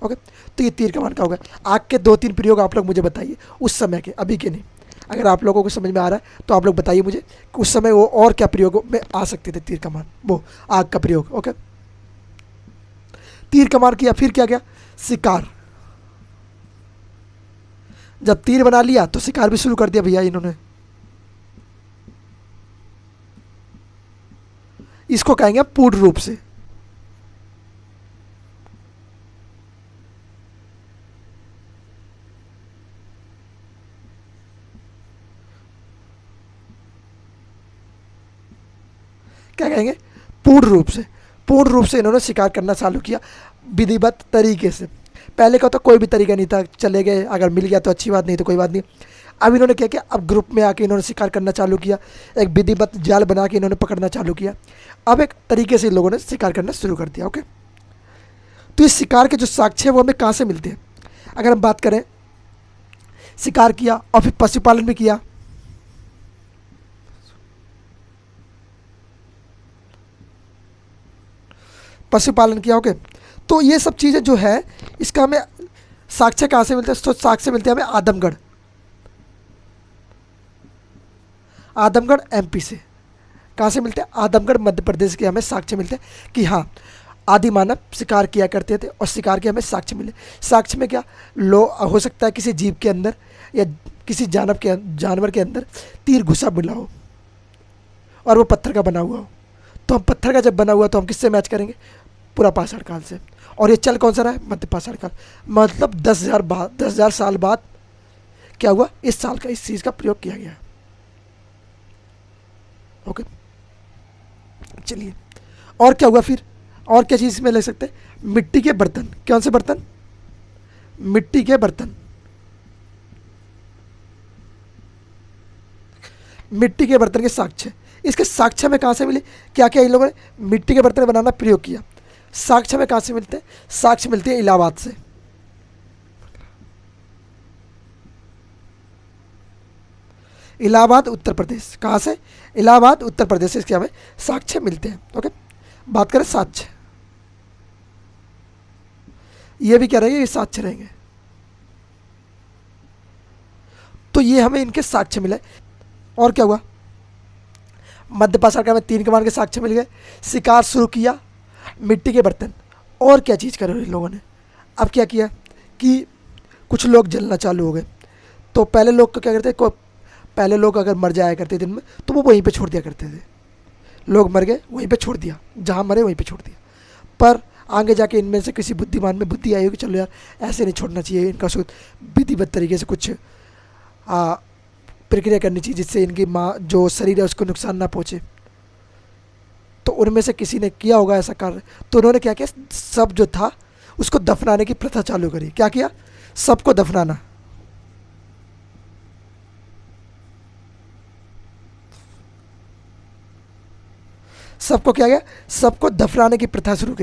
ओके, तो ये तीर कमान का होगा। आग के 2-3 प्रयोग आप लोग मुझे बताइए उस समय के, अभी के नहीं। अगर आप लोगों को समझ में आ रहा है तो आप लोग बताइए मुझे कि उस समय वो और क्या प्रयोग में आ सकते थे तीर कमान, वो आग का प्रयोग। ओके, तीर कमान किया, फिर क्या किया, शिकार। जब तीर बना लिया तो शिकार भी शुरू कर दिया भैया इन्होंने। इसको कहेंगे पूर्ण रूप से। क्या कहेंगे, पूर्ण रूप से। पूर्ण रूप से इन्होंने शिकार करना चालू किया विधिवत तरीके से। पहले का तो कोई भी तरीका नहीं था, चले गए, अगर मिल गया तो अच्छी बात, नहीं तो कोई बात नहीं। अब इन्होंने क्या किया, अब ग्रुप में आके इन्होंने शिकार करना चालू किया, एक विधिवत जाल बना के इन्होंने पकड़ना चालू किया। अब एक तरीके से इन लोगों ने शिकार करना शुरू कर दिया। ओके, तो इस शिकार के जो साक्ष्य है वो हमें कहाँ से मिलते हैं। अगर हम बात करें, शिकार किया और फिर पशुपालन भी किया। पशुपालन किया। ओके, तो ये सब चीज़ें जो है इसका हमें साक्ष्य कहाँ से मिलते हैं, तो साक्ष्य मिलते हैं हमें आदमगढ़, आदमगढ़ MP से। कहाँ से मिलते हैं, आदमगढ़ मध्य प्रदेश के हमें साक्ष्य मिलते हैं कि हाँ आदि मानव शिकार किया करते थे और शिकार के हमें साक्ष्य मिले। साक्ष्य में क्या हो सकता है, किसी जीव के अंदर या किसी जानवर के अंदर तीर घुसा मिला हो और वो पत्थर का बना हुआ हो। तो हम पत्थर का जब बना हुआ तो हम किससे मैच करेंगे, पूरा पाषाण काल से। और ये चल कौन सा रहा है, मध्य पाषाण काल। मतलब 10,000 साल बाद क्या हुआ, इस साल का इस चीज़ का प्रयोग किया गया। ओके, चलिए और क्या हुआ फिर, और क्या चीज़ में ले सकते हैं, मिट्टी के बर्तन। कौन से बर्तन, मिट्टी के बर्तन। मिट्टी के बर्तन के साक्ष्य, इसके साक्ष्य में कहाँ से मिले, क्या क्या इन लोगों ने मिट्टी के बर्तन बनाना प्रयोग किया। साक्ष्य में कहाँ से मिलते हैं, साक्ष्य मिलते हैं इलाहाबाद से। इलाहाबाद उत्तर प्रदेश, कहाँ से, इलाहाबाद उत्तर प्रदेश से इसके हमें साक्ष्य मिलते हैं। ओके, बात करें साक्ष्य, ये भी क्या रहेंगे, ये साक्ष्य रहेंगे। तो ये हमें इनके साक्ष्य मिले। और क्या हुआ, मध्य पाषाण काल में तीन कमान के साक्ष्य मिल गए, शिकार शुरू किया, मिट्टी के बर्तन। और क्या चीज़ करे इन लोगों ने, अब क्या किया कि कुछ लोग जलना चालू हो गए। तो पहले लोग को क्या करते, पहले लोग अगर मर जाया करते दिन में तो वो वहीं पे छोड़ दिया करते थे। लोग मर गए वहीं पे छोड़ दिया, जहाँ मरे वहीं पे छोड़ दिया। पर आगे जाके इनमें से किसी बुद्धिमान में बुद्धि आई होगी, चलो यार ऐसे नहीं छोड़ना चाहिए, इनका कुछ विधिवत तरीके से कुछ आ, प्रक्रिया करनी चाहिए जिससे इनकी माँ जो शरीर है उसको नुकसान ना पहुँचे। तो उनमें से किसी ने किया होगा ऐसा कार्य, तो उन्होंने क्या किया, सब जो था उसको दफनाने की प्रथा चालू करी। क्या किया, सबको दफनाना। सबको क्या गया, सबको दफनाने की प्रथा शुरू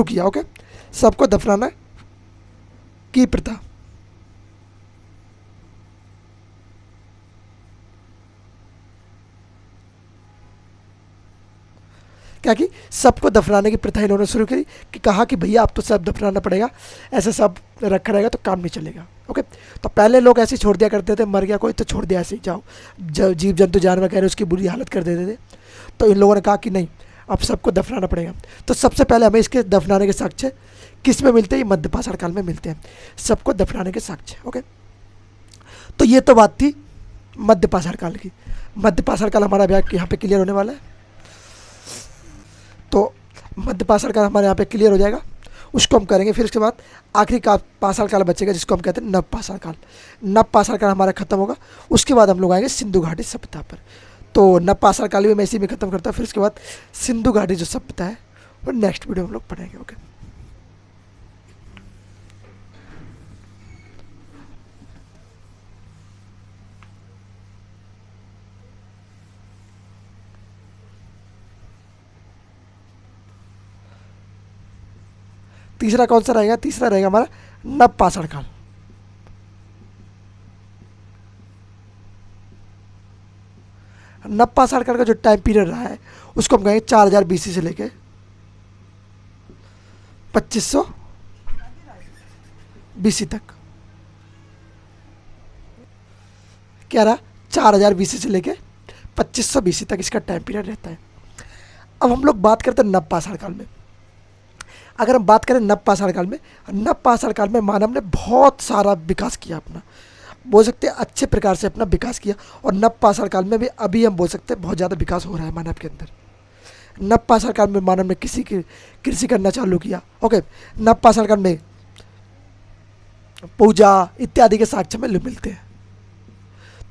किया। ओके, सबको दफनाना की प्रथा। क्या कि सबको दफनाने की प्रथा इन्होंने शुरू करी, कि कहा कि भैया अब तो सब दफनाना पड़ेगा, ऐसे सब रखा रहेगा तो काम नहीं चलेगा। ओके, तो पहले लोग ऐसे ही छोड़ दिया करते थे, मर गया कोई तो छोड़ दिया ऐसे ही, जाओ जीव जंतु जानवर कह रहे उसकी बुरी हालत कर देते थे। तो इन लोगों ने कहा कि नहीं, अब सबको दफनाना पड़ेगा। तो सबसे पहले हमें इसके दफनाने के साक्ष्य किस में मिलते हैं, ये मध्यपाषाण काल में मिलते हैं, सबको दफनाने के साक्ष्य। ओके, तो ये तो बात थी मध्यपाषाण काल की। मध्यपाषाण काल हमारा अभी यहाँ पे क्लियर होने वाला है। तो मध्यपाषाण काल हमारे यहाँ पे क्लियर हो जाएगा, उसको हम करेंगे। फिर उसके बाद आखिरी का पाषाण काल बचेगा जिसको हम कहते हैं नवपाषाण काल। नवपाषाण काल हमारा खत्म होगा, उसके बाद हम लोग आएंगे सिंधु घाटी सभ्यता पर। तो नवपाषाण काल भी मैं इसी में खत्म करता हूँ। फिर उसके बाद सिंधु घाटी जो सभ्यता है वो नेक्स्ट वीडियो हम लोग पढ़ेंगे। ओके, तीसरा कौन सा रहेगा, तीसरा रहेगा हमारा नवपाषाण काल। नवपाषाण काल का जो टाइम पीरियड रहा है उसको हम कहेंगे 4000 BC से लेके 2500 BC तक। क्या रहा, 4000 BC से लेके 2500 BC तक इसका टाइम पीरियड रहता है। अब हम लोग बात करते हैं नवपाषाण काल में। अगर हम बात करें नवपाषाण काल में, नवपाषाण काल में मानव ने बहुत सारा विकास किया, अपना बोल सकते हैं अच्छे प्रकार से अपना विकास किया। और नवपाषाण काल में भी अभी हम बोल सकते हैं बहुत ज़्यादा विकास हो रहा है मानव के अंदर। नवपाषाण काल में मानव ने कृषि करना चालू किया। ओके, नवपाषाण काल में पूजा इत्यादि के साक्ष्य में मिलते हैं।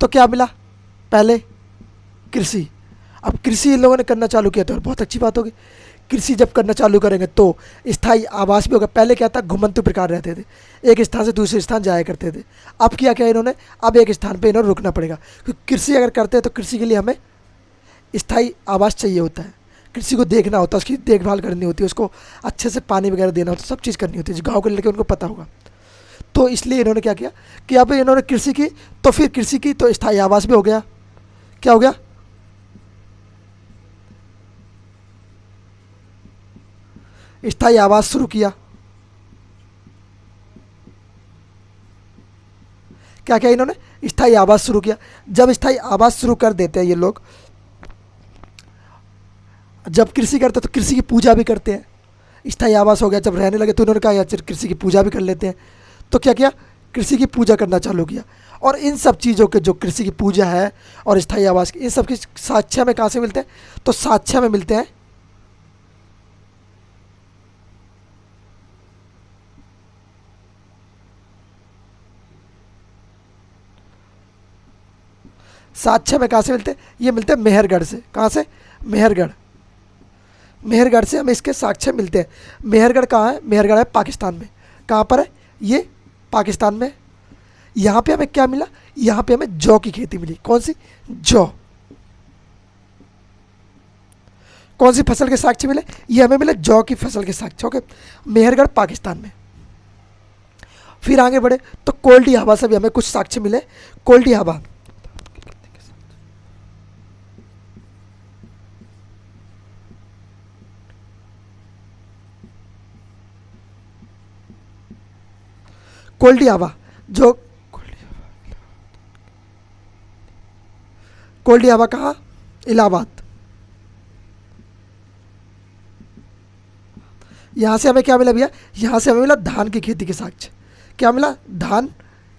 तो क्या मिला, पहले कृषि। अब कृषि इन लोगों ने करना चालू किया तो बहुत अच्छी बात होगी। कृषि जब करना चालू करेंगे तो स्थायी आवास भी होगा। पहले क्या था, घुमंतु प्रकार रहते थे, एक स्थान से दूसरे स्थान जाया करते थे। अब किया क्या इन्होंने, अब एक स्थान पे इन्होंने रुकना पड़ेगा, क्योंकि कृषि अगर करते हैं तो कृषि के लिए हमें स्थायी आवास चाहिए होता है। कृषि को देखना होता है, उसकी देखभाल करनी होती है, उसको अच्छे से पानी वगैरह देना होता है, सब चीज़ करनी होती है, जो गाँव के लड़के उनको पता होगा। तो इसलिए इन्होंने क्या किया कि अब इन्होंने कृषि की, तो फिर कृषि की तो स्थायी आवास भी हो गया। क्या हो गया, स्थायी आवास शुरू किया। क्या क्या इन्होंने स्थायी आवास शुरू किया। जब स्थायी आवास शुरू कर देते हैं ये लोग, जब कृषि करते हैं तो कृषि की पूजा भी करते हैं। स्थायी आवास हो गया, जब रहने लगे तो उन्होंने कहा यार कृषि की पूजा भी कर लेते हैं। तो क्या किया, कृषि की पूजा करना चालू किया। और इन सब चीज़ों के जो कृषि की पूजा है और स्थायी आवास की, इन सब की साक्ष्य में कहाँ से मिलते हैं, तो साक्ष्य में मिलते हैं साक्ष्य में कहाँ से मिलते हैं, ये मिलते हैं मेहरगढ़ से। कहाँ से, मेहरगढ़। मेहरगढ़ से हमें इसके साक्ष्य मिलते हैं। मेहरगढ़ कहाँ है, मेहरगढ़ है पाकिस्तान में। कहाँ पर है ये, पाकिस्तान में। यहाँ पे हमें क्या मिला, यहाँ पे हमें जौ की खेती मिली। कौन सी, जौ। कौन सी फसल के साक्ष्य मिले, ये हमें मिले जौ की फसल के साक्ष्य। ओके, मेहरगढ़ पाकिस्तान में। फिर आगे बढ़े तो कोल्डी हवा से भी हमें कुछ साक्ष्य मिले। कोल्डी हवा, कोल्डी हवा जो, कोल्डी हवा कहाँ, इलाहाबाद। यहाँ से हमें क्या मिला भैया, यहाँ से हमें मिला धान की खेती के साक्ष्य। क्या मिला, धान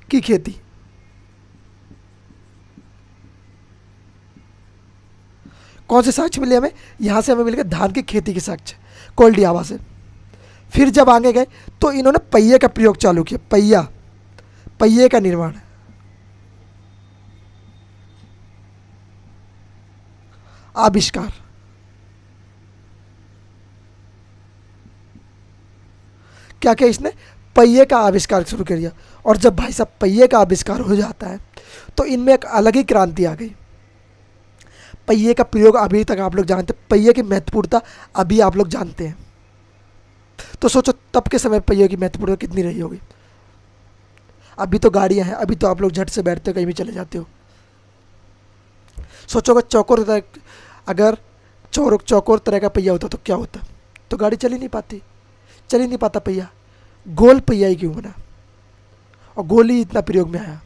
की खेती। कौन से साक्ष्य मिले हमें? यहाँ से हमें मिल गए धान की खेती के साक्ष्य कोल्डियावा से। फिर जब आगे गए तो इन्होंने पहिए का प्रयोग चालू किया। पहिए का निर्माण, आविष्कार, क्या क्या इसने पहिए का आविष्कार शुरू कर दिया। और जब भाई साहब पहिए का आविष्कार हो जाता है तो इनमें एक अलग ही क्रांति आ गई। पहिए का प्रयोग अभी तक आप लोग जानते हैं, पहिए की महत्वपूर्णता अभी आप लोग जानते हैं। तो सोचो तब के समय पहिए की महत्वपूर्णता कितनी रही होगी। अभी तो गाड़ियां हैं, अभी तो आप लोग झट से बैठते हो, कहीं भी चले जाते हो। सोचो अगर चौकोर तरह का पहिया होता तो क्या होता? तो गाड़ी चल ही नहीं पाता पहिया। गोल पहिया ही क्यों बना? और गोल ही इतना प्रयोग में आया।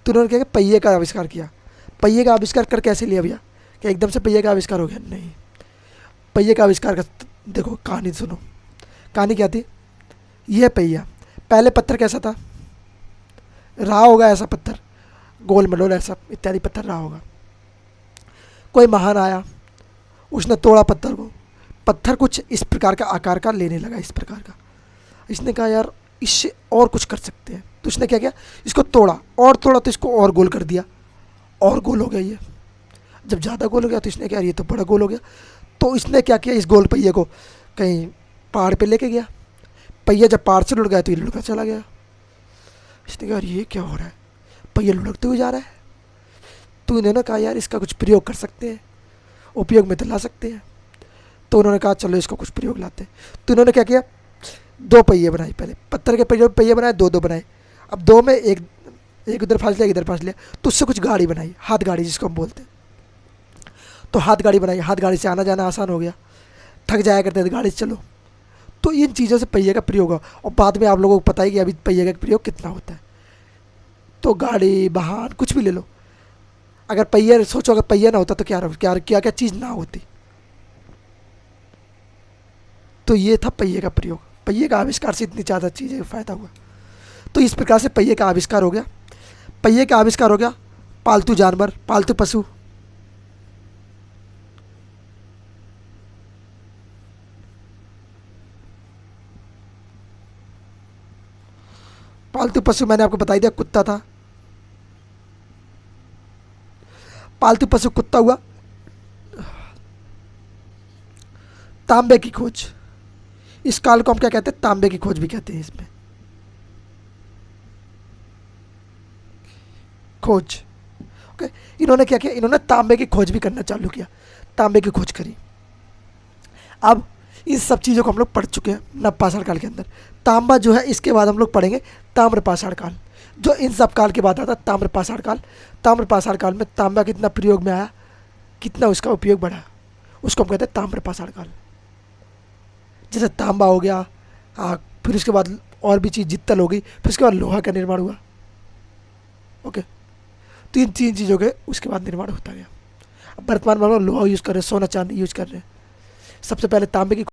तो उन्होंने क्या पहिए का आविष्कार किया। पहिए का आविष्कार कर कैसे लिया भैया? क्या एकदम से पहिए का आविष्कार हो गया? नहीं। पहिए का आविष्कार का देखो कहानी सुनो। कहानी क्या थी? यह पहिया पहले पत्थर कैसा था? रहा होगा ऐसा पत्थर, गोल मडोल ऐसा इत्यादि पत्थर रहा होगा। कोई महान आया, उसने तोड़ा पत्थर को। पत्थर कुछ इस प्रकार का आकार का लेने लगा, इस प्रकार का। इसने कहा यार इससे और कुछ कर सकते हैं। तो इसने क्या किया? इसको तोड़ा तो इसको और गोल कर दिया, और गोल हो गया ये। जब ज़्यादा गोल हो गया तो इसने क्या, ये तो बड़ा गोल हो गया। तो इसने क्या किया? इस गोल पहिए को कहीं पहाड़ पे लेके गया। पहिया जब पहाड़ से लुढ़क गया तो ये लुढ़का चला गया। इसने कहा ये क्या हो रहा है? पहिया लुढ़कते हुए जा रहा है। तो इन्होंने कहा यार इसका कुछ प्रयोग कर सकते हैं, उपयोग में तो ला सकते हैं। तो उन्होंने कहा चलो इसको कुछ प्रयोग लाते हैं। तो इन्होंने क्या किया? 2 पहिए बनाए। पहले पत्थर के पहिए बनाए, 2 बनाए। अब 2 में एक उधर फांस लिया, एक इधर फांस लिया। तो उससे कुछ गाड़ी बनाई, हाथ गाड़ी जिसको हम बोलते हैं। तो हाथ गाड़ी बनाई, हाथ गाड़ी से आना जाना आसान हो गया। थक जाया करते थे गाड़ी से चलो। तो इन चीज़ों से पहिए का प्रयोग हुआ। और बाद में आप लोगों को पता है कि अभी पहिए का प्रयोग कितना होता है। तो गाड़ी, वाहन, कुछ भी ले लो। अगर पहिया, सोचो अगर पहिया ना होता तो क्या क्या क्या क्या चीज़ ना होती। तो ये था पहिए का प्रयोग। पहिए का आविष्कार से इतनी ज़्यादा चीज़ें फ़ायदा हुआ। तो इस प्रकार से पहिए का आविष्कार हो गया। पहिए का आविष्कार हो गया। पालतू जानवर, पालतू पशु, पालतू पशु मैंने आपको बता दिया, कुत्ता था। पालतू पशु कुत्ता हुआ। तांबे की खोज, इस काल को हम क्या कहते हैं? तांबे की खोज भी कहते हैं। इसमें खोज, ओके। इन्होंने क्या किया? इन्होंने तांबे की खोज भी करना चालू किया। तांबे की खोज करी। अब इन सब चीज़ों को हम लोग पढ़ चुके हैं नवपाषाण काल के अंदर। तांबा जो है इसके बाद हम लोग पढ़ेंगे ताम्रपाषाण काल, जो इन सब काल के बाद आता है ताम्रपाषाण काल। ताम्रपाषाण काल में तांबा कितना प्रयोग में आया, कितना उसका उपयोग बढ़ा, उसको हम कहते हैं ताम्रपाषाण काल। जैसे तांबा हो गया, फिर उसके बाद और भी चीज़ जित्तल हो गई, फिर उसके बाद लोहा का निर्माण हुआ। ओके, तो इन 3 चीज़ों के उसके बाद निर्माण होता गया। अब वर्तमान में हम लोग लोहा यूज़ कर रहे हैं, सोना चांदी यूज़ कर रहे हैं। सबसे पहले तांबे की